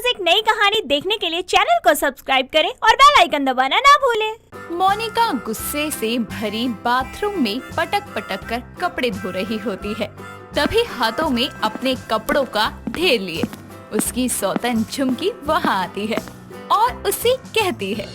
रोज एक नई कहानी देखने के लिए चैनल को सब्सक्राइब करें और बेल आइकन दबाना ना भूलें। मोनिका गुस्से से भरी बाथरूम में पटक पटक कर कपड़े धो रही होती है। तभी हाथों में अपने कपड़ों का ढेर लिए उसकी सौतन झुमकी वहाँ आती है और उससे कहती है,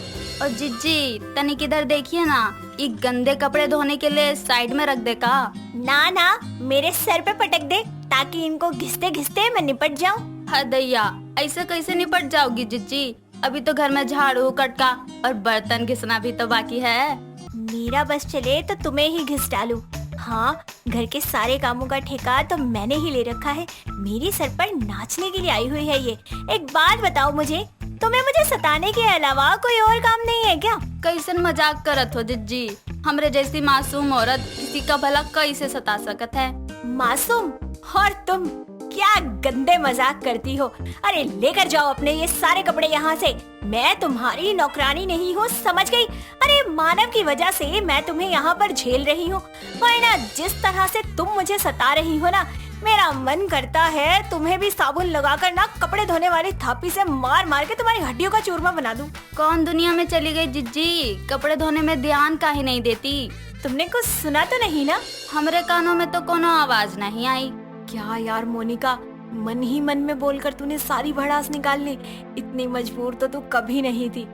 और जिज्जी तनिक इधर देखिए ना, ये गंदे कपड़े धोने के लिए साइड में रख दे का। ना मेरे सर पे पटक दे ताकि इनको घिसते घिसते मैं निपट जाऊं। हाँ दैया, ऐसे कैसे निपट जाओगी जिज्जी? अभी तो घर में झाड़ू कटका और बर्तन घिसना भी तो बाकी है। मेरा बस चले तो तुम्हें ही घिस डालूं। हाँ, घर के सारे कामों का ठेका तो मैंने ही ले रखा है। मेरे सर पर नाचने के लिए आई हुई है ये। एक बात बताओ मुझे, तुम्हें मुझे सताने के अलावा कोई और काम नहीं है क्या? कैसन मजाक करत हो जिज्जी? हमरे जैसी मासूम औरत किसी का भला कैसे सता सकत है? मासूम? और तुम क्या गंदे मजाक करती हो। अरे लेकर जाओ अपने ये सारे कपड़े यहाँ से। मैं तुम्हारी नौकरानी नहीं हूँ, समझ गई? अरे मानव की वजह से मैं तुम्हें यहाँ पर झेल रही हूँ, वरना जिस तरह से तुम मुझे सता रही हो ना, मेरा मन करता है तुम्हें भी साबुन लगाकर ना कपड़े धोने वाली थापी से मार मार के तुम्हारी हड्डियों का चूरमा बना दूं। कौन दुनिया में चली गई जिज्जी? कपड़े धोने में ध्यान काहे नहीं देती? तुमने कुछ सुना तो नहीं ना? हमरे कानों में तो कोनो आवाज नहीं आई। क्या यार मोनिका, मन ही मन में बोलकर तूने सारी भड़ास निकाल ली। इतनी मजबूर तो तू कभी नहीं थी।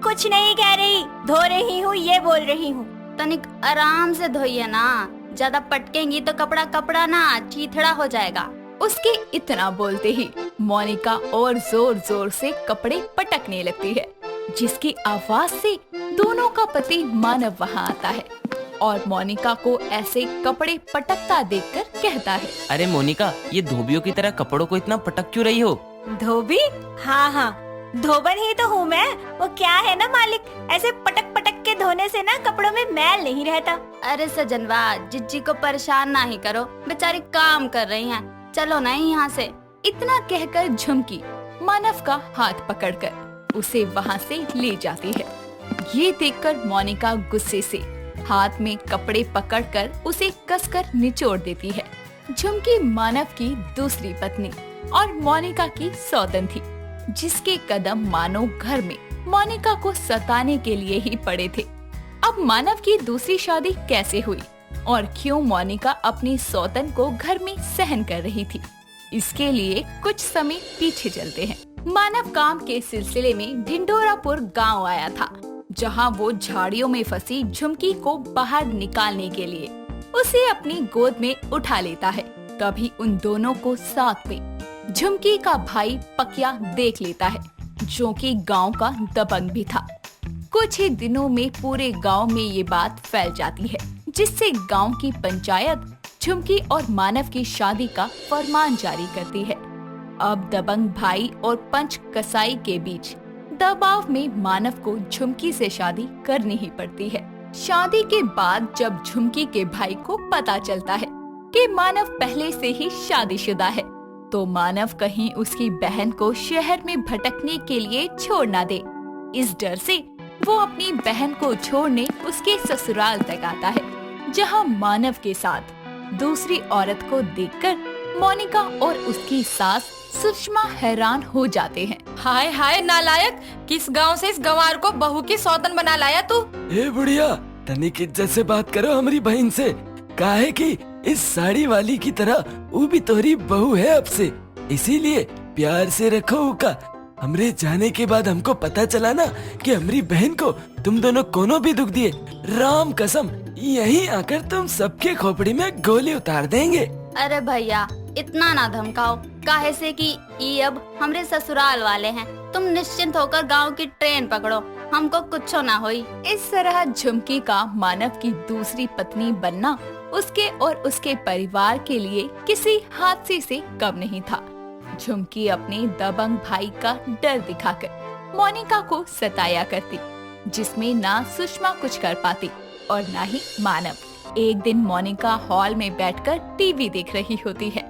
कुछ नहीं कह रही, धो रही हूँ ये बोल रही हूँ। तनिक आराम से धोइए ना, ज्यादा पटकेंगी तो कपड़ा कपड़ा ना चीथड़ा हो जाएगा। उसके इतना बोलते ही मोनिका और जोर जोर से कपड़े पटकने लगती है, जिसकी आवाज से दोनों का पति मानव वहाँ आता है और मोनिका को ऐसे कपड़े पटकता देखकर कहता है, अरे मोनिका, ये धोबियों की तरह कपड़ों को इतना पटक क्यों रही हो? धोबी? हाँ, धोबन ही तो हूँ मैं। वो क्या है ना मालिक, ऐसे पटक पटक के धोने से ना कपड़ों में मैल नहीं रहता। अरे सजनवा, जिज्जी को परेशान ना ही करो, बेचारी काम कर रही हैं। चलो ना यहाँ से। इतना कहकर झुमकी मानव का हाथ पकड़कर उसे वहाँ से ले जाती है। ये देखकर मोनिका गुस्से से हाथ में कपड़े पकड़कर उसे कसकर निचोड़ देती है। झुमकी मानव की दूसरी पत्नी और मोनिका की सौतन थी, जिसके कदम मानो घर में मोनिका को सताने के लिए ही पड़े थे। अब मानव की दूसरी शादी कैसे हुई और क्यों मोनिका अपनी सौतन को घर में सहन कर रही थी, इसके लिए कुछ समय पीछे चलते हैं। मानव काम के सिलसिले में ढिंडोरापुर गांव आया था, जहां वो झाड़ियों में फंसी झुमकी को बाहर निकालने के लिए उसे अपनी गोद में उठा लेता है। तभी उन दोनों को साथ में झुमकी का भाई पकिया देख लेता है, जो कि गांव का दबंग भी था। कुछ ही दिनों में पूरे गांव में ये बात फैल जाती है, जिससे गांव की पंचायत झुमकी और मानव की शादी का फरमान जारी करती है। अब दबंग भाई और पंच कसाई के बीच दबाव में मानव को झुमकी से शादी करनी ही पड़ती है। शादी के बाद जब झुमकी के भाई को पता चलता है कि मानव पहले से ही शादीशुदा है, तो मानव कहीं उसकी बहन को शहर में भटकने के लिए छोड़ ना दे, इस डर से वो अपनी बहन को छोड़ने उसके ससुराल तक आता है, जहां मानव के साथ दूसरी औरत को देखकर मोनिका और उसकी सास सुषमा हैरान हो जाते हैं। हाय हाय नालायक, किस गांव से इस गंवार को बहू की सौतन बना लाया तू? ए बुढ़िया, तनिक इज्जत से बात करो हमारी बहन से। काहे कि इस साड़ी वाली की तरह वो भी तोहरी बहू है अब से, इसीलिए प्यार से रखो उका। हमरे जाने के बाद हमको पता चला ना कि हमारी बहन को तुम दोनों कोनो भी दुख दिए, राम कसम यहीं आकर तुम सबके खोपड़ी में गोली उतार देंगे। अरे भैया, इतना ना धमकाओ, काहे से कि ये अब हमरे ससुराल वाले हैं। तुम निश्चिंत होकर गांव की ट्रेन पकड़ो, हमको कुछ ना होई। इस तरह झुमकी का मानव की दूसरी पत्नी बनना उसके और उसके परिवार के लिए किसी हादसे से कम नहीं था। झुमकी अपने दबंग भाई का डर दिखाकर मोनिका को सताया करती, जिसमें ना सुषमा कुछ कर पाती और ना ही मानव। एक दिन मोनिका हॉल में बैठकर टीवी देख रही होती है,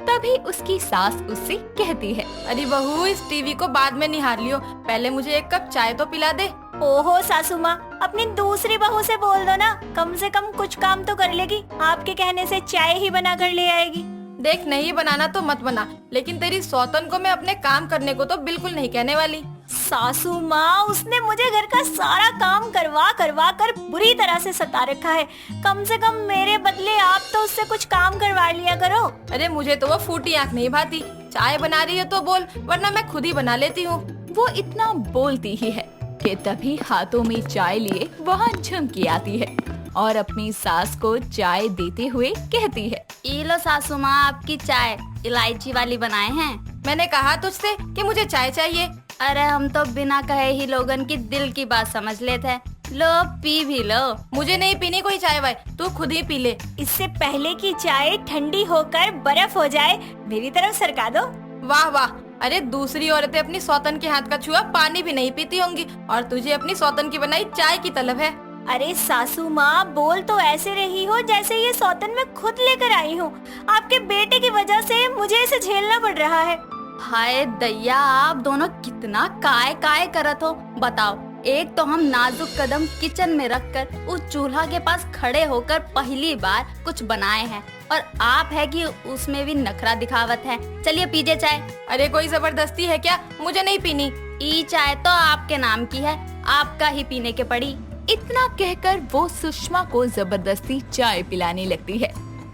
तभी उसकी सास उससे कहती है, अरे बहू, इस टीवी को बाद में निहार लियो, पहले मुझे एक कप चाय तो पिला दे। ओहो सासू माँ, अपनी दूसरी बहू से बोल दो ना, कम से कम कुछ काम तो कर लेगी। आपके कहने से चाय ही बना कर ले आएगी। देख नहीं बनाना तो मत बना, लेकिन तेरी सौतन को मैं अपने काम करने को तो बिल्कुल नहीं कहने वाली। सासू माँ, उसने मुझे घर का सारा काम करवा करवा कर बुरी तरह से सता रखा है। कम से कम मेरे बदले आप तो उससे कुछ काम करवा लिया करो। अरे मुझे तो वो फूटी आँख नहीं भाती। चाय बना रही है तो बोल, वरना मैं खुद ही बना लेती हूँ। वो इतना बोलती ही है कि तभी हाथों में चाय लिए वहाँ झुमकी आती है और अपनी सास को चाय देते हुए कहती है, ये लो सासू माँ, आपकी चाय इलायची वाली बनाए हैं। मैंने कहा तुझसे कि मुझे चाय चाहिए। अरे हम तो बिना कहे ही लोगन की दिल की बात समझ लेते हैं। लो पी भी लो। मुझे नहीं पीनी कोई चाय वाय, तू खुद ही पी ले। इससे पहले कि चाय ठंडी होकर बर्फ हो जाए, मेरी तरफ सरका दो। वाह वाह, अरे दूसरी औरतें अपनी सौतन के हाथ का छुआ पानी भी नहीं पीती होंगी, और तुझे अपनी सौतन की बनाई चाय की तलब है। अरे सासू माँ, बोल तो ऐसे रही हो जैसे ये सौतन मैं खुद लेकर आई हूँ। आपके बेटे की वजह से मुझे इसे झेलना पड़ रहा है। हाय दैया, आप दोनों कितना काय काय करत हो। बताओ, एक तो हम नाजुक कदम किचन में रखकर उस चूल्हा के पास खड़े होकर पहली बार कुछ बनाए हैं, और आप है कि उसमें भी नखरा दिखावत है। चलिए पीजिए चाय। अरे कोई जबरदस्ती है क्या? मुझे नहीं पीनी। ई चाय तो आपके नाम की है, आपका ही पीने के पड़ी। इतना कहकर वो सुषमा को जबरदस्ती चाय पिलाने लगती है।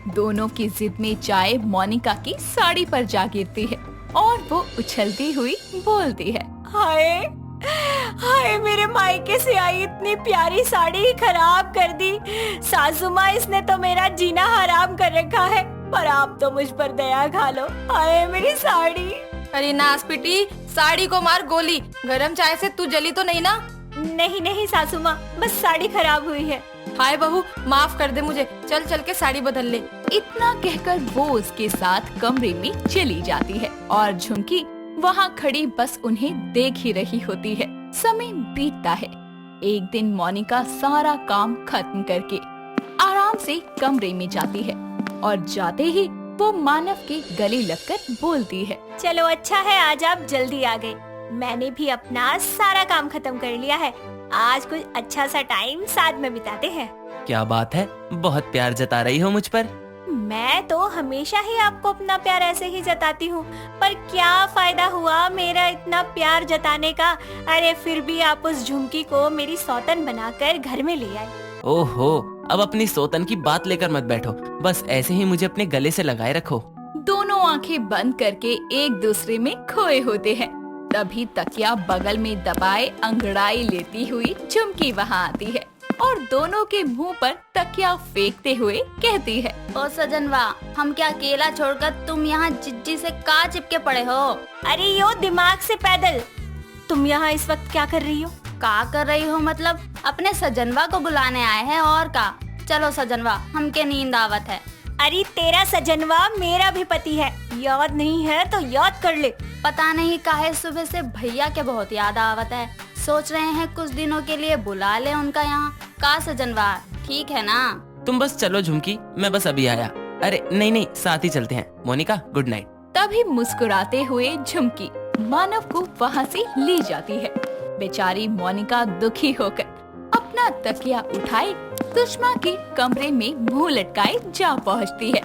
दोनों की जिद में चाय मोनिका की साड़ी पर जा गिरती है और वो उछलती हुई बोलती है, हाय हाय, मेरे मायके से आई इतनी प्यारी साड़ी खराब कर दी। सासू माँ, इसने तो मेरा जीना हराम कर रखा है, पर आप तो मुझ पर दया खा लो। हाय मेरी साड़ी। अरे नास पिटी, साड़ी को मार गोली। गरम चाय से तू जली तो नहीं ना? नहीं नहीं सासू माँ, बस साड़ी खराब हुई है। हाय बहू, माफ कर दे मुझे, चल चल के साड़ी बदल ले। इतना कहकर वो उसके साथ कमरे में चली जाती है और झुमकी वहाँ खड़ी बस उन्हें देख ही रही होती है। समय बीतता है। एक दिन मोनिका सारा काम खत्म करके आराम से कमरे में जाती है और जाते ही वो मानव के गले लगकर बोलती है, चलो अच्छा है आज आप जल्दी आ गए। मैंने भी अपना सारा काम खत्म कर लिया है। आज कुछ अच्छा सा टाइम साथ में बिताते हैं। क्या बात है, बहुत प्यार जता रही हो मुझ पर। मैं तो हमेशा ही आपको अपना प्यार ऐसे ही जताती हूँ, पर क्या फायदा हुआ मेरा इतना प्यार जताने का। अरे फिर भी आप उस झुमकी को मेरी सौतन बनाकर घर में ले आए। ओहो, अब अपनी सौतन की बात लेकर मत बैठो, बस ऐसे ही मुझे अपने गले से लगाए रखो। दोनों आंखें बंद करके एक दूसरे में खोए होते हैं। तभी तकिया बगल में दबाए अंगड़ाई लेती हुई झुमकी वहाँ आती है और दोनों के मुंह पर तकिया फेंकते हुए कहती है, ओ सजनवा, हम क्या अकेला छोड़कर तुम यहाँ जिज्जी से का चिपके पड़े हो? अरे यो दिमाग से पैदल, तुम यहाँ इस वक्त क्या कर रही हो? का कर रही हो मतलब? अपने सजनवा को बुलाने आए हैं और का। चलो सजनवा, हमके नींद आवत है। अरे तेरा सजनवा मेरा भी पति है, याद नहीं है तो याद कर ले। पता नहीं काहे सुबह से भैया के बहुत याद आवत है। सोच रहे हैं कुछ दिनों के लिए बुला ले उनका यहाँ। का सजनवा, ठीक है ना? तुम बस चलो झुमकी, मैं बस अभी आया। अरे नहीं नहीं, साथ ही चलते हैं। Monica, good night. तभी मुस्कुराते हुए झुमकी मानव को वहाँ से ले जाती है। बेचारी मोनिका दुखी होकर अपना तकिया उठाए सुषमा के कमरे में मुंह लटकाए जा पहुँचती है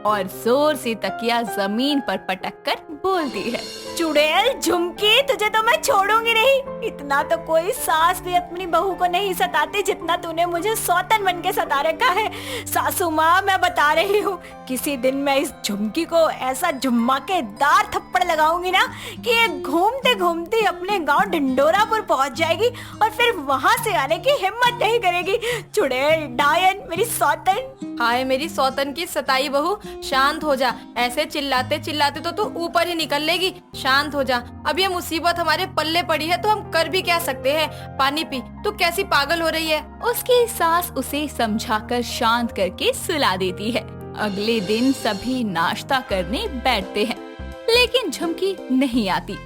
और जोर से तकिया जमीन पर पटक कर बोलती है, चुड़ैल झुमकी, तुझे तो मैं छोड़ूंगी नहीं। इतना तो कोई सास भी अपनी बहू को नहीं सताती जितना तूने मुझे सौतन बन के सता रखा है। सासू माँ, मैं बता रही हूँ, किसी दिन मैं इस झुमकी को ऐसा झुम्माकेदार थप्पड़ लगाऊंगी ना कि ये घूमते घूमते अपने गांव ढिंडोरापुर पहुँच जाएगी और फिर वहाँ से आने की हिम्मत नहीं करेगी। चुड़ैल डायन, मेरी सौतन। हाय मेरी सौतन की सताई बहू, शांत हो जा। ऐसे चिल्लाते चिल्लाते तो तू ऊपर ही निकल लेगी। शांत हो जा। अब ये मुसीबत हमारे पल्ले पड़ी है तो हम कर भी क्या सकते हैं। पानी पी, तू कैसी पागल हो रही है। उसकी सास उसे समझाकर शांत करके सुला देती है। अगले दिन सभी नाश्ता करने बैठते हैं, लेकिन झुमकी नहीं आती।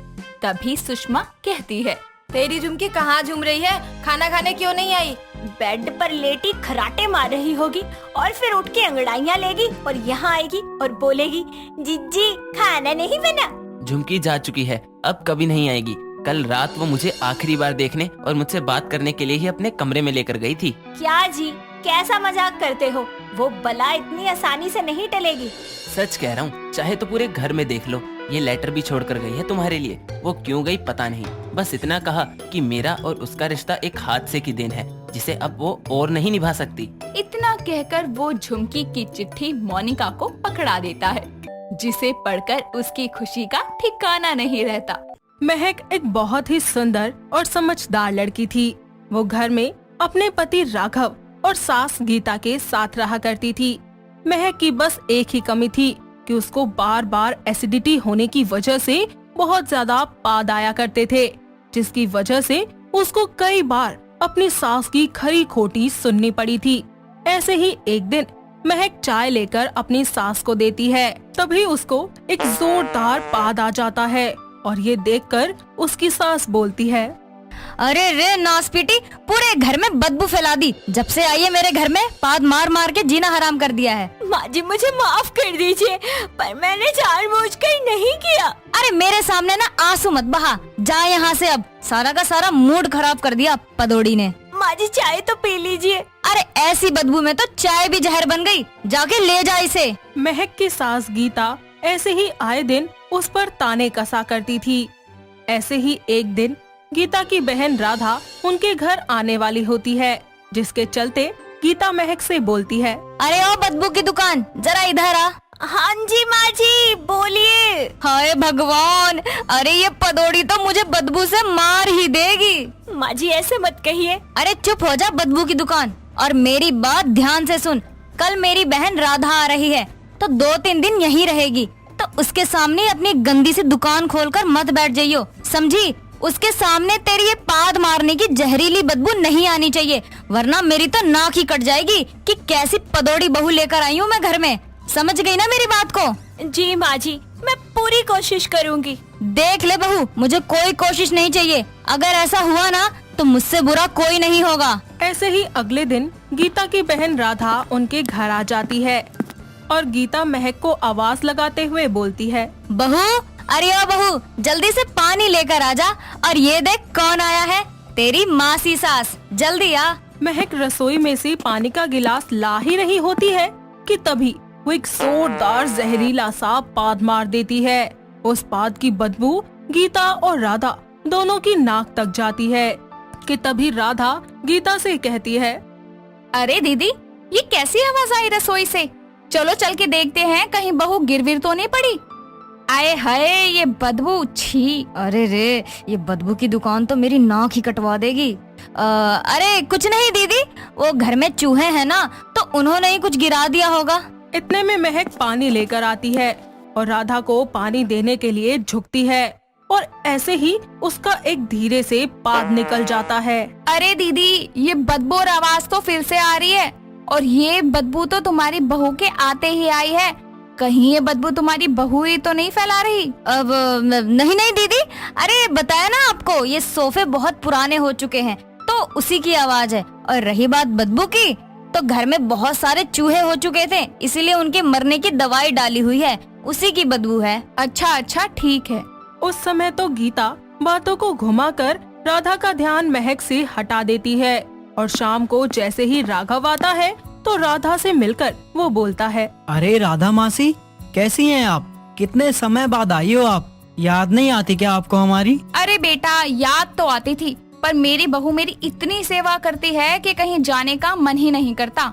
तभी सुषमा कहती है, तेरी झुमकी कहाँ झूम रही है? खाना खाने क्यों नहीं आई? बेड पर लेटी खराटे मार रही होगी और फिर उठ के अंगड़ाइयाँ लेगी और यहाँ आएगी और बोलेगी, जिज्जी खाना नहीं बना। झुमकी जा चुकी है, अब कभी नहीं आएगी। कल रात वो मुझे आखिरी बार देखने और मुझसे बात करने के लिए ही अपने कमरे में लेकर गई थी। क्या जी, कैसा मजाक करते हो? वो बला इतनी आसानी से नहीं टलेगी। सच कह रहा हूँ, चाहे तो पूरे घर में देख लो, ये लेटर भी छोड़ कर गई है तुम्हारे लिए। वो क्यों गई पता नहीं, बस इतना कहा कि मेरा और उसका रिश्ता एक हादसे की देन है जिसे अब वो और नहीं निभा सकती। इतना कहकर वो झुमकी की चिट्ठी मोनिका को पकड़ा देता है, जिसे पढ़कर उसकी खुशी का ठिकाना नहीं रहता। महक एक बहुत ही सुंदर और समझदार लड़की थी। वो घर में अपने पति राघव और सास गीता के साथ रहा करती थी। महक की बस एक ही कमी थी कि उसको बार बार एसिडिटी होने की वजह से बहुत ज्यादा पाद आया करते थे, जिसकी वजह से उसको कई बार अपनी सास की खरी खोटी सुननी पड़ी थी। ऐसे ही एक दिन महक चाय लेकर अपनी सास को देती है, तभी उसको एक जोरदार पाद आ जाता है और ये देखकर उसकी सास बोलती है, अरे रे नासपीटी, पूरे घर में बदबू फैला दी। जब से आई है मेरे घर में पाद मार मार के जीना हराम कर दिया है। माँ जी मुझे माफ कर दीजिए, पर मैंने जानबूझकर नहीं किया। अरे मेरे सामने ना आंसू मत बहा, जा यहाँ से। अब सारा का सारा मूड खराब कर दिया पदोड़ी ने। माँ जी चाय तो पी लीजिए। अरे ऐसी बदबू में तो चाय भी जहर बन गई, जाके ले जा इसे। महक की सास गीता ऐसे ही आए दिन उस पर ताने कसा करती थी। ऐसे ही एक दिन गीता की बहन राधा उनके घर आने वाली होती है, जिसके चलते गीता महक से बोलती है, अरे ओ बदबू की दुकान, जरा इधर आ। हाँ जी माँ जी बोलिए। हाय भगवान, अरे ये पदोड़ी तो मुझे बदबू से मार ही देगी। माँ जी ऐसे मत कहिए। अरे चुप हो जा बदबू की दुकान, और मेरी बात ध्यान से सुन। कल मेरी बहन राधा आ रही है, तो 2-3 दिन यहीं रहेगी, तो उसके सामने अपनी गंदी सी दुकान खोलकर मत बैठ जाइयो, समझी? उसके सामने तेरी ये पाद मारने की जहरीली बदबू नहीं आनी चाहिए, वरना मेरी तो नाक ही कट जाएगी कि कैसी पदोड़ी बहू लेकर आई हूँ मैं घर में। समझ गई ना मेरी बात को? जी माँ जी, मैं पूरी कोशिश करूँगी। देख ले बहू, मुझे कोई कोशिश नहीं चाहिए। अगर ऐसा हुआ ना तो मुझसे बुरा कोई नहीं होगा। ऐसे ही अगले दिन गीता की बहन राधा उनके घर आ जाती है और गीता महक को आवाज लगाते हुए बोलती है, बहू, अरे ओ बहू, जल्दी से पानी लेकर आ जा। और ये देख कौन आया है, तेरी मासी सास, जल्दी आ। महक रसोई में से पानी का गिलास ला ही रही होती है कि तभी वो एक जोरदार जहरीला सा पाद मार देती है। उस पाद की बदबू गीता और राधा दोनों की नाक तक जाती है कि तभी राधा गीता से कहती है, अरे दीदी, ये कैसी आवाज आई रसोई से? चलो चल के देखते हैं, कहीं बहू गिरविर तो नहीं पड़ी। आए हाय, ये बदबू, छी। अरे रे, ये बदबू की दुकान तो मेरी नाक ही कटवा देगी। अरे कुछ नहीं दीदी, वो घर में चूहे हैं ना, तो उन्होंने ही कुछ गिरा दिया होगा। इतने में महक पानी लेकर आती है और राधा को पानी देने के लिए झुकती है और ऐसे ही उसका एक धीरे से पाद निकल जाता है। अरे दीदी, ये बदबू और आवाज तो फिर से आ रही है, और ये बदबू तो तुम्हारी बहू के आते ही आई है। कहीं ये बदबू तुम्हारी बहू ही तो नहीं फैला रही? अब नहीं नहीं दीदी, अरे बताया ना आपको, ये सोफे बहुत पुराने हो चुके हैं, तो उसी की आवाज है। और रही बात बदबू की, तो घर में बहुत सारे चूहे हो चुके थे, इसीलिए उनके मरने की दवाई डाली हुई है, उसी की बदबू है। अच्छा ठीक है। उस समय तो गीता बातों को घुमाकर राधा का ध्यान महक से हटा देती है और शाम को जैसे ही राघव आता है तो राधा से मिलकर वो बोलता है, अरे राधा मासी, कैसी हैं आप? कितने समय बाद आई हो आप? याद नहीं आती क्या आपको हमारी? अरे बेटा, याद तो आती थी, पर मेरी बहू मेरी इतनी सेवा करती है कि कहीं जाने का मन ही नहीं करता।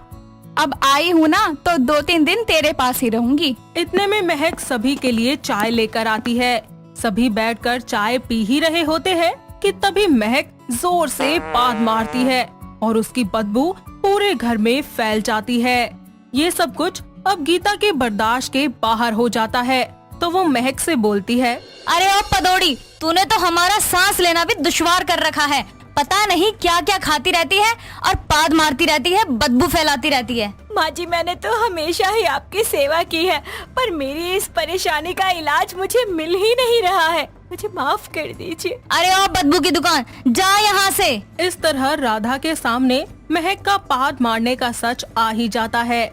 अब आई हूँ ना, तो 2-3 दिन तेरे पास ही रहूंगी। इतने में महक सभी के लिए चाय लेकर आती है। सभी बैठकर चाय पी ही रहे होते हैं कि तभी महक जोर से पाद मारती है और उसकी बदबू पूरे घर में फैल जाती है। ये सब कुछ अब गीता के बर्दाश्त के बाहर हो जाता है, तो वो महक से बोलती है, अरे ओ पदोड़ी, तूने तो हमारा सांस लेना भी दुश्वार कर रखा है। पता नहीं क्या क्या खाती रहती है और पाद मारती रहती है, बदबू फैलाती रहती है। माँ जी, मैंने तो हमेशा ही आपकी सेवा की है, पर मेरी इस परेशानी का इलाज मुझे मिल ही नहीं रहा है, मुझे माफ कर दीजिए। अरे ओ बदबू की दुकान, जा यहाँ से। इस तरह राधा के सामने महक का पाद मारने का सच आ ही जाता है।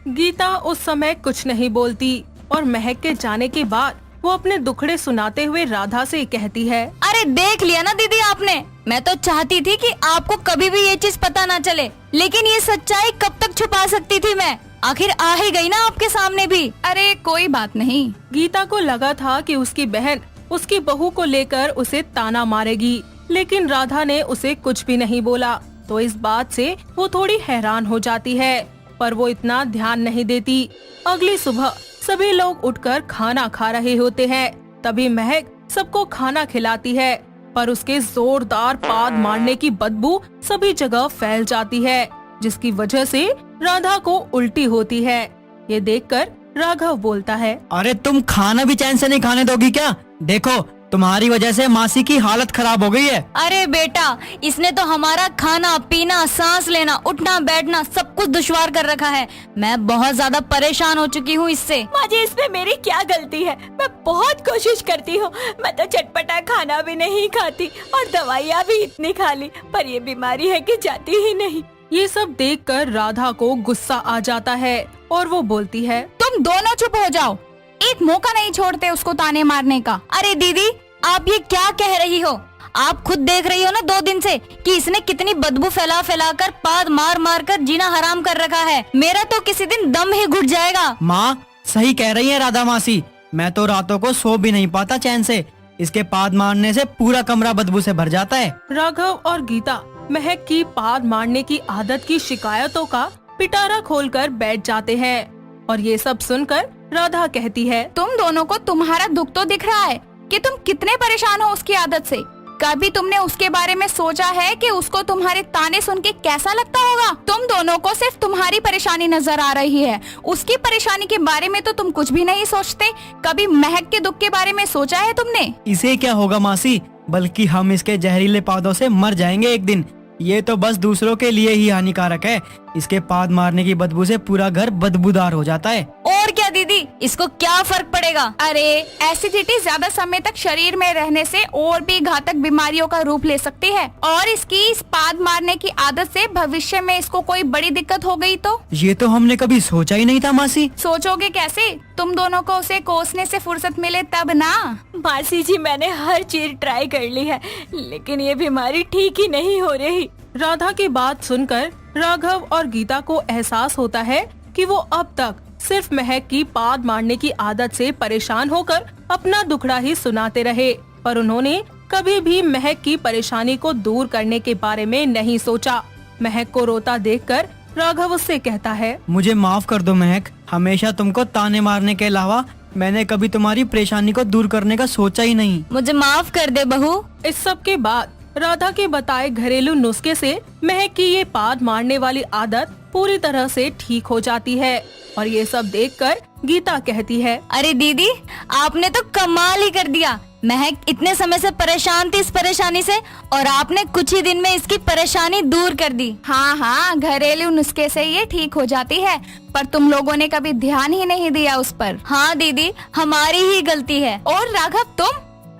गीता उस समय कुछ नहीं बोलती और महक के जाने के बाद वो अपने दुखड़े सुनाते हुए राधा से कहती है, अरे देख लिया ना दीदी आपने, मैं तो चाहती थी कि आपको कभी भी ये चीज पता ना चले, लेकिन ये सच्चाई कब तक छुपा सकती थी मैं? आखिर आ ही गई ना आपके सामने भी। अरे कोई बात नहीं। गीता को लगा था कि उसकी बहन उसकी बहू को लेकर उसे ताना मारेगी, लेकिन राधा ने उसे कुछ भी नहीं बोला। तो इस बात से वो थोड़ी हैरान हो जाती है, पर वो इतना ध्यान नहीं देती। अगली सुबह सभी लोग उठकर खाना खा रहे होते हैं। तभी महक सबको खाना खिलाती है, पर उसके जोरदार पाद मारने की बदबू सभी जगह फैल जाती है, जिसकी वजह से राधा को उल्टी होती है। ये देखकर राघव बोलता है, अरे तुम खाना भी चैन से नहीं खाने दोगी क्या? देखो तुम्हारी वजह से मासी की हालत खराब हो गई है। अरे बेटा, इसने तो हमारा खाना पीना, सांस लेना, उठना बैठना सब कुछ दुश्वार कर रखा है। मैं बहुत ज्यादा परेशान हो चुकी हूँ इससे। माँ जी, इसमें मेरी क्या गलती है? मैं बहुत कोशिश करती हूँ। मैं तो चटपटा खाना भी नहीं खाती और दवाइयाँ भी इतनी खा ली, पर ये बीमारी है कि जाती ही नहीं। ये सब देखकर राधा को गुस्सा आ जाता है और वो बोलती है, तुम दोनों चुप हो जाओ, एक मौका नहीं छोड़ते उसको ताने मारने का। अरे दीदी, आप ये क्या कह रही हो? आप खुद देख रही हो ना 2 दिन से कि इसने कितनी बदबू फैला फैला कर, पाद मार मार कर जीना हराम कर रखा है। मेरा तो किसी दिन दम ही घुट जाएगा। माँ सही कह रही है राधा मासी, मैं तो रातों को सो भी नहीं पाता चैन से। इसके पाद मारने से पूरा कमरा बदबू से भर जाता है। राघव और गीता महक की पाद मारने की आदत की शिकायतों का पिटारा खोलकर बैठ जाते हैं। और ये सब सुनकर राधा कहती है, तुम दोनों को तुम्हारा दुख तो दिख रहा है कि तुम कितने परेशान हो उसकी आदत से। कभी तुमने उसके बारे में सोचा है कि उसको तुम्हारे ताने सुन के कैसा लगता होगा? तुम दोनों को सिर्फ तुम्हारी परेशानी नजर आ रही है, उसकी परेशानी के बारे में तो तुम कुछ भी नहीं सोचते। कभी महक के दुख के बारे में सोचा है तुमने? इसे क्या होगा मासी, बल्कि हम इसके जहरीले पादों से मर जाएंगे एक दिन। ये तो बस दूसरों के लिए ही हानिकारक है। इसके पाद मारने की बदबू से पूरा घर बदबूदार हो जाता है। और क्या दीदी, इसको क्या फर्क पड़ेगा? अरे एसिडिटी ज्यादा समय तक शरीर में रहने से और भी घातक बीमारियों का रूप ले सकती है, और इसकी इस पाद मारने की आदत से भविष्य में इसको कोई बड़ी दिक्कत हो गई तो? ये तो हमने कभी सोचा ही नहीं था मासी। सोचोगे कैसे? तुम दोनों को उसे कोसने से फुर्सत मिले तब ना। मासी जी, मैंने हर चीज ट्राई कर ली है, लेकिन ये बीमारी ठीक ही नहीं हो रही। राधा की बात सुनकर राघव और गीता को एहसास होता है कि वो अब तक सिर्फ महक की पाद मारने की आदत से परेशान होकर अपना दुखड़ा ही सुनाते रहे, पर उन्होंने कभी भी महक की परेशानी को दूर करने के बारे में नहीं सोचा। महक को रोता देखकर राघव उससे कहता है, मुझे माफ कर दो महक, हमेशा तुमको ताने मारने के अलावा मैंने कभी तुम्हारी परेशानी को दूर करने का सोचा ही नहीं। मुझे माफ कर दे बहू। इस सब के बाद राधा के बताए घरेलू नुस्खे से महक की ये पाद मारने वाली आदत पूरी तरह से ठीक हो जाती है। और ये सब देखकर गीता कहती है, अरे दीदी, आपने तो कमाल ही कर दिया। महक इतने समय से परेशान थी इस परेशानी से, और आपने कुछ ही दिन में इसकी परेशानी दूर कर दी। हाँ हाँ, घरेलू नुस्खे से ये ठीक हो जाती है, पर तुम लोगों ने कभी ध्यान ही नहीं दिया उस पर। हाँ दीदी, हमारी ही गलती है। और राघव,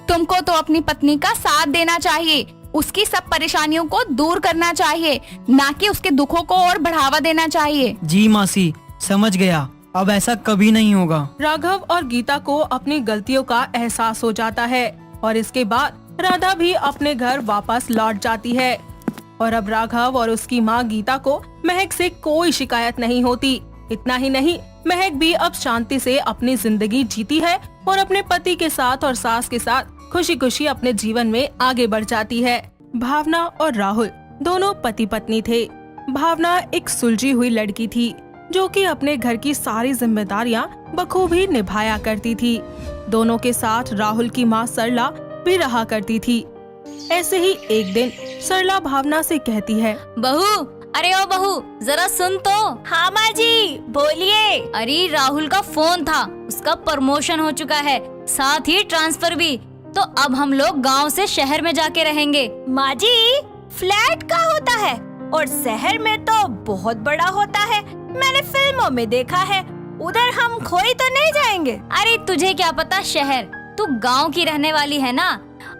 तुमको तो अपनी पत्नी का साथ देना चाहिए, उसकी सब परेशानियों को दूर करना चाहिए, ना कि उसके दुखों को और बढ़ावा देना चाहिए। जी मासी, समझ गया, अब ऐसा कभी नहीं होगा। राघव और गीता को अपनी गलतियों का एहसास हो जाता है, और इसके बाद राधा भी अपने घर वापस लौट जाती है। और अब राघव और उसकी माँ गीता को महक से कोई शिकायत नहीं होती। इतना ही नहीं, महक भी अब शांति से अपनी जिंदगी जीती है और अपने पति के साथ और सास के साथ खुशी खुशी अपने जीवन में आगे बढ़ जाती है। भावना और राहुल दोनों पति पत्नी थे। भावना एक सुलझी हुई लड़की थी जो कि अपने घर की सारी जिम्मेदारियां बखूबी निभाया करती थी। दोनों के साथ राहुल की माँ सरला भी रहा करती थी। ऐसे ही एक दिन सरला भावना से कहती है, बहू, अरे ओ बहू, जरा सुन तो। हाँ माँ जी, बोलिए। अरे राहुल का फोन था, उसका प्रमोशन हो चुका है, साथ ही ट्रांसफर भी। तो अब हम लोग गांव से शहर में जाके रहेंगे। माँ जी, फ्लैट का होता है और शहर में तो बहुत बड़ा होता है। मैंने फिल्मों में देखा है, उधर हम खोई तो नहीं जाएंगे। अरे तुझे क्या पता शहर, तू गांव की रहने वाली है ना।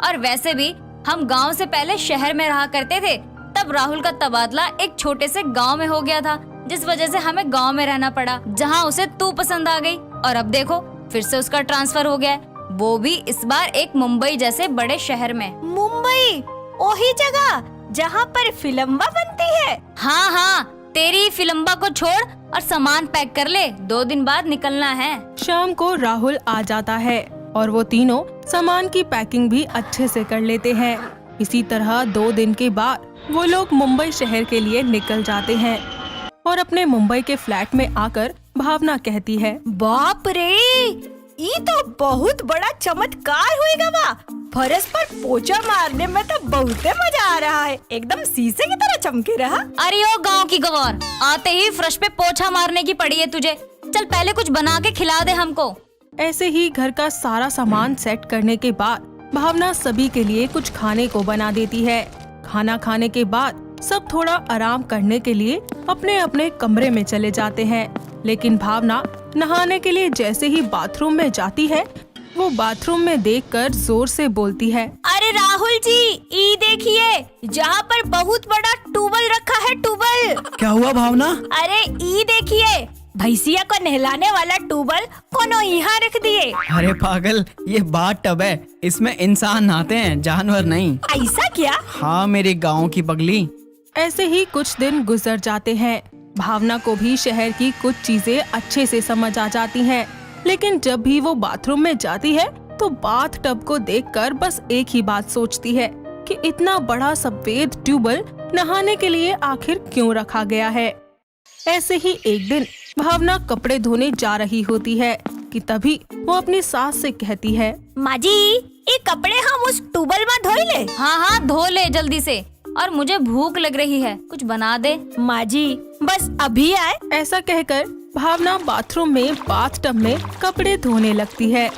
और वैसे भी हम गांव से पहले शहर में रहा करते थे, तब राहुल का तबादला एक छोटे से गांव में हो गया था, जिस वजह से हमें गांव में रहना पड़ा, जहां उसे तू पसंद आ गई। और अब देखो फिर से उसका ट्रांसफर हो गया है, वो भी इस बार एक मुंबई जैसे बड़े शहर में। मुंबई, वही जगह जहाँ पर फिल्म बनती है। हाँ हाँ, तेरी फिल्म्बा को छोड़ और सामान पैक कर ले, 2 दिन बाद निकलना है। शाम को राहुल आ जाता है और वो तीनों सामान की पैकिंग भी अच्छे से कर लेते हैं। इसी तरह 2 दिन के बाद वो लोग मुंबई शहर के लिए निकल जाते हैं और अपने मुंबई के फ्लैट में आकर भावना कहती है, बाप रे, ये तो बहुत बड़ा चमत्कार होएगा बा। फर्श पर पोछा मारने में तो बहुत मजा आ रहा है, एकदम शीशे की तरह चमके रहा। अरे ओ गांव की गवार, आते ही फर्श पे पोछा मारने की पड़ी है तुझे। चल पहले कुछ बना के खिला दे हमको। ऐसे ही घर का सारा सामान सेट करने के बाद भावना सभी के लिए कुछ खाने को बना देती है। खाना खाने के बाद सब थोड़ा आराम करने के लिए अपने अपने कमरे में चले जाते हैं। लेकिन भावना नहाने के लिए जैसे ही बाथरूम में जाती है, वो बाथरूम में देखकर जोर से बोलती है, अरे राहुल जी, ये देखिए, जहाँ पर बहुत बड़ा टूबल रखा है, टूबल। क्या हुआ भावना? अरे ये देखिए, भैंसिया को नहलाने वाला टूबल कोनो यहाँ रख दिए। अरे पागल, ये बाथ टब है, इसमें इंसान नहाते हैं, जानवर नहीं। ऐसा क्या? हाँ मेरी गाँव की पगली। ऐसे ही कुछ दिन गुजर जाते हैं। भावना को भी शहर की कुछ चीजें अच्छे से समझ आ जाती हैं, लेकिन जब भी वो बाथरूम में जाती है तो बाथ टब को देखकर बस एक ही बात सोचती है कि इतना बड़ा सफेद ट्यूबल नहाने के लिए आखिर क्यों रखा गया है। ऐसे ही एक दिन भावना कपड़े धोने जा रही होती है कि तभी वो अपनी सास से कहती है, माँ जी, ये कपड़े हम उस टूबल में धोई ले। हाँ हाँ धो ले जल्दी से, और मुझे भूख लग रही है, कुछ बना दे। माँ जी, बस अभी आए। ऐसा कहकर भावना बाथरूम में बाथ टब में कपड़े धोने लगती है।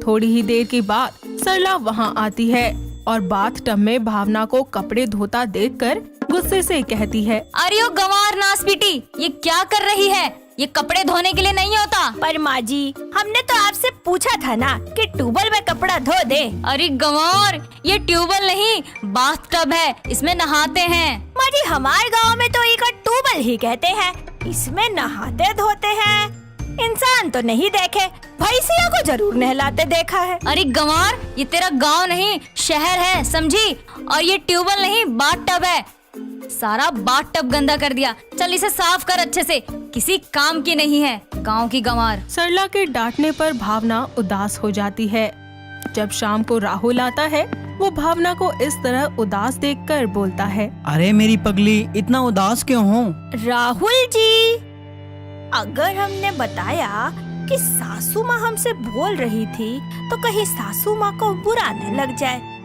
थोड़ी ही देर के बाद सरला वहाँ आती है और बाथ टब में भावना को कपड़े धोता देखकर गुस्से से कहती है, अरे ओ गंवार नास बेटी, ये क्या कर रही है? ये कपड़े धोने के लिए नहीं होता। पर माँ जी, हमने तो आपसे पूछा था ना कि ट्यूबल में कपड़ा धो दे। अरे गंवार, ये ट्यूबल नहीं बाथ टब है, इसमें नहाते हैं। माँ जी, हमारे गांव में तो एक ट्यूबल ही कहते हैं, इसमें नहाते धोते हैं। इंसान तो नहीं देखे, भैंसिया को जरूर नहलाते देखा है। अरे गंवार, ये तेरा गांव नहीं शहर है, समझी? और ये ट्यूबल नहीं बाथ टब है। सारा बाथ टब गंदा कर दिया, चल इसे साफ कर अच्छे से, किसी काम की नहीं है, गांव की गंवार। सरला के डांटने पर भावना उदास हो जाती है। जब शाम को राहुल आता है, वो भावना को इस तरह उदास देखकर बोलता है, अरे मेरी पगली, इतना उदास क्यों हो? राहुल जी, अगर हमने बताया कि सासू माँ हमसे बोल रही थी तो कहीं सासू माँ को बुरा न लग जाए।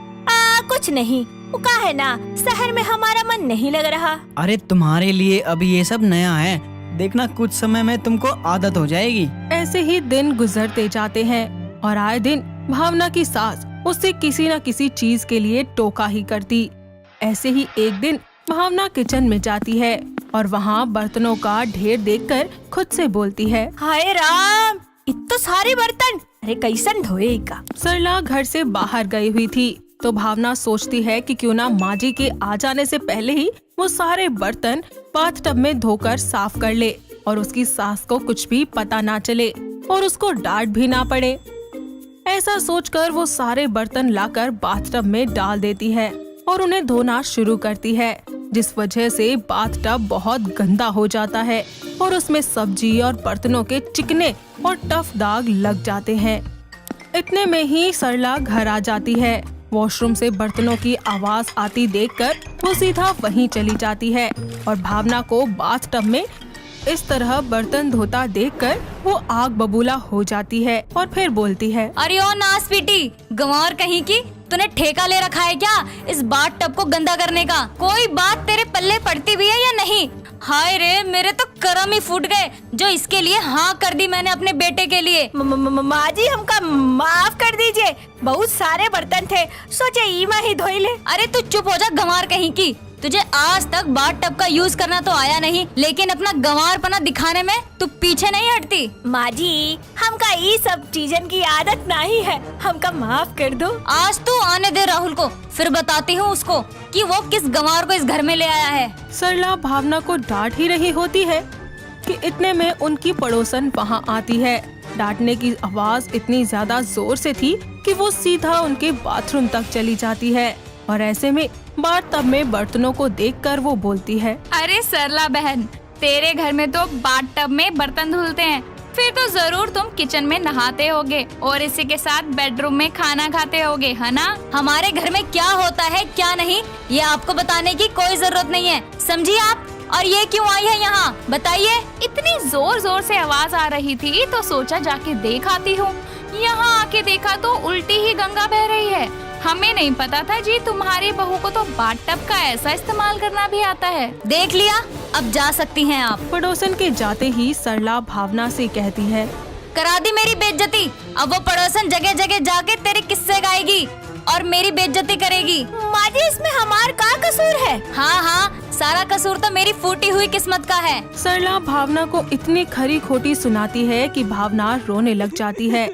कुछ नहीं, वो कहा है ना, शहर में हमारा मन नहीं लग रहा। अरे तुम्हारे लिए अभी ये सब नया है, देखना कुछ समय में तुमको आदत हो जाएगी। ऐसे ही दिन गुजरते जाते हैं और आए दिन भावना की सास उससे किसी न किसी चीज के लिए टोका ही करती। ऐसे ही एक दिन भावना किचन में जाती है और वहाँ बर्तनों का ढेर देखकर खुद से बोलती है, हाय राम, इतने सारे बर्तन, अरे कैसन धोए का। सरला घर से बाहर गई हुई थी तो भावना सोचती है कि क्यों ना माँ जी के आ जाने से पहले ही वो सारे बर्तन बाथ टब में धोकर साफ कर ले और उसकी सास को कुछ भी पता ना चले और उसको डांट भी ना पड़े। ऐसा सोचकर वो सारे बर्तन लाकर बाथ टब में डाल देती है और उन्हें धोना शुरू करती है, जिस वजह से बाथ टब बहुत गंदा हो जाता है और उसमें सब्जी और बर्तनों के चिकने और टफ दाग लग जाते हैं। इतने में ही सरला घर आ जाती है। वॉशरूम से बर्तनों की आवाज आती देखकर वो सीधा वहीं चली जाती है और भावना को बाथ टब में इस तरह बर्तन धोता देखकर वो आग बबूला हो जाती है और फिर बोलती है, अरे ओ नास बेटी, गंवार कहीं की, तूने ठेका ले रखा है क्या इस बाथ टब को गंदा करने का? कोई बात तेरे पल्ले पड़ती भी है या नहीं? हाय रे, मेरे तो करम ही फूट गए जो इसके लिए हाँ कर दी मैंने अपने बेटे के लिए। माँ जी, हमका माफ कर दीजिए, बहुत सारे बर्तन थे, सोचे ईमा ही धोई ले। अरे तू चुप हो जा गंवार कहीं की, तुझे आज तक बाथ टब का यूज करना तो आया नहीं, लेकिन अपना गंवारपना दिखाने में तू पीछे नहीं हटती। माँ जी, हमका ये सब चीजन की आदत नहीं है, हमका माफ कर दो। आज तू आने दे राहुल को, फिर बताती हूँ उसको कि वो किस गंवार को इस घर में ले आया है। सरला भावना को डांट ही रही होती है कि इतने में उनकी पड़ोसन वहाँ आती है। डांटने की आवाज इतनी ज्यादा जोर से थी कि वो सीधा उनके बाथरूम तक चली जाती है और ऐसे में बाथ टब में बर्तनों को देखकर वो बोलती है, अरे सरला बहन, तेरे घर में तो बाथटब में बर्तन धुलते हैं, फिर तो जरूर तुम किचन में नहाते होगे और इसी के साथ बेडरूम में खाना खाते होगे, है ना? हमारे घर में क्या होता है क्या नहीं ये आपको बताने की कोई जरूरत नहीं है, समझिए आप। और ये क्यों आई है यहाँ बताइए? इतनी जोर जोर से आवाज आ रही थी तो सोचा जाके देख आती हूँ। यहाँ आके देखा तो उल्टी ही गंगा बह रही है। हमें नहीं पता था जी तुम्हारी बहू को तो बाथटब का ऐसा इस्तेमाल करना भी आता है। देख लिया, अब जा सकती हैं आप। पड़ोसन के जाते ही सरला भावना से कहती है, करा दी मेरी बेइज्जती। अब वो पड़ोसन जगह जगह जाके तेरे किस्से गाएगी और मेरी बेइज्जती करेगी। माँ जी इसमें हमार का कसूर है? हाँ, सारा कसूर तो मेरी फूटी हुई किस्मत का है। सरला भावना को इतनी खरी खोटी सुनाती है कि भावना रोने लग जाती है।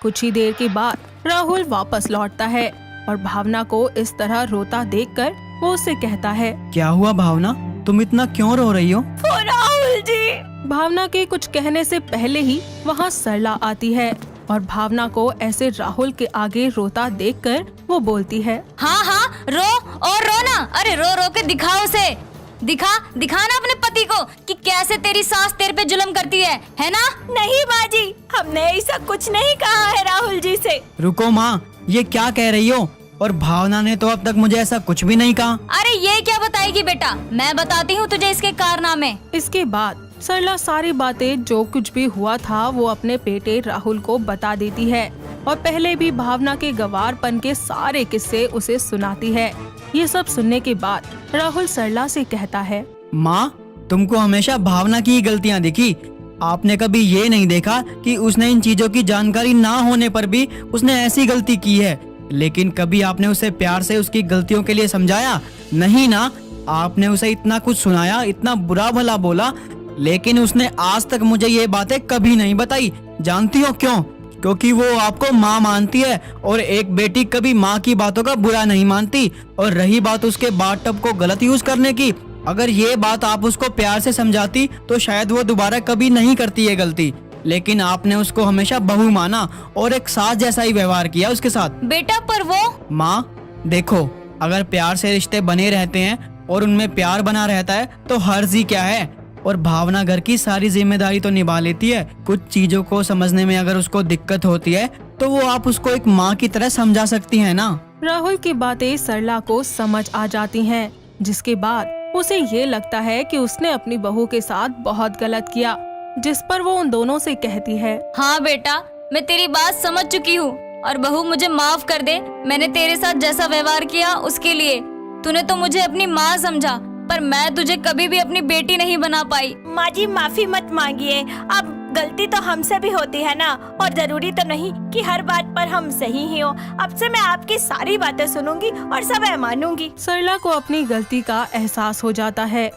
कुछ ही देर के बाद राहुल वापस लौटता है और भावना को इस तरह रोता देखकर वो उससे कहता है, क्या हुआ भावना, तुम इतना क्यों रो रही हो? ओ राहुल जी। भावना के कुछ कहने से पहले ही वहाँ सरला आती है और भावना को ऐसे राहुल के आगे रोता देखकर वो बोलती है, हाँ, रो और रो ना। अरे रो रो के दिखाओ उसे, दिखाना अपने पति को कि कैसे तेरी सास तेरे पे जुल्म करती है ना? नहीं माँ जी, हमने ऐसा कुछ नहीं कहा है राहुल जी से। रुको माँ, ये क्या कह रही हो? और भावना ने तो अब तक मुझे ऐसा कुछ भी नहीं कहा। अरे ये क्या बताएगी बेटा, मैं बताती हूँ तुझे इसके कारनामे। इसके बाद सरला सारी बातें जो कुछ भी हुआ था वो अपने बेटे राहुल को बता देती है और पहले भी भावना के गवारपन के सारे किस्से उसे सुनाती है। ये सब सुनने के बाद राहुल सरला से कहता है, माँ, तुमको हमेशा भावना की ही गलतियाँ दिखी। आपने कभी ये नहीं देखा कि उसने इन चीजों की जानकारी ना होने पर भी उसने ऐसी गलती की है, लेकिन कभी आपने उसे प्यार से उसकी गलतियों के लिए समझाया नहीं ना? आपने उसे इतना कुछ सुनाया, इतना बुरा भला बोला, लेकिन उसने आज तक मुझे ये बातें कभी नहीं बताई। जानती हो क्यों? क्योंकि वो आपको माँ मानती है और एक बेटी कभी माँ की बातों का बुरा नहीं मानती। और रही बात उसके बाथटब को गलत यूज करने की, अगर ये बात आप उसको प्यार से समझाती तो शायद वो दोबारा कभी नहीं करती ये गलती, लेकिन आपने उसको हमेशा बहू माना और एक सास जैसा ही व्यवहार किया उसके साथ। बेटा पर वो माँ देखो, अगर प्यार से रिश्ते बने रहते हैं और उनमें प्यार बना रहता है तो हर्ज ही क्या है। और भावना घर की सारी जिम्मेदारी तो निभा लेती है, कुछ चीजों को समझने में अगर उसको दिक्कत होती है तो वो आप उसको एक माँ की तरह समझा सकती हैं ना। राहुल की बातें सरला को समझ आ जाती हैं, जिसके बाद उसे ये लगता है कि उसने अपनी बहू के साथ बहुत गलत किया, जिस पर वो उन दोनों से कहती है, हाँ बेटा, मैं तेरी बात समझ चुकी हूँ और बहू मुझे माफ कर दे। मैंने तेरे साथ जैसा व्यवहार किया उसके लिए। तूने तो मुझे अपनी माँ समझा, पर मैं तुझे कभी भी अपनी बेटी नहीं बना पाई। माँ जी माफी मत मांगिए, अब गलती तो हमसे भी होती है ना, और जरूरी तो नहीं कि हर बात पर हम सही ही हो। अब से मैं आपकी सारी बातें सुनूंगी और सब मानूंगी। सरला को अपनी गलती का एहसास हो जाता है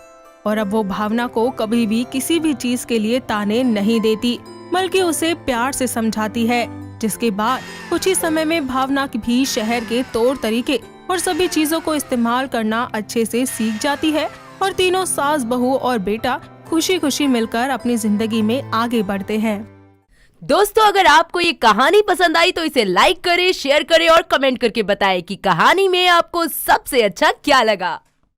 और अब वो भावना को कभी भी किसी भी चीज के लिए ताने नहीं देती, बल्कि उसे प्यार से समझाती है। जिसके बाद कुछ ही समय में भावना भी शहर के तौर तरीके और सभी चीजों को इस्तेमाल करना अच्छे से सीख जाती है और तीनों सास, बहू और बेटा खुशी खुशी मिलकर अपनी जिंदगी में आगे बढ़ते हैं। दोस्तों, अगर आपको ये कहानी पसंद आई तो इसे लाइक करें, शेयर करें और कमेंट करके बताएं कि कहानी में आपको सबसे अच्छा क्या लगा।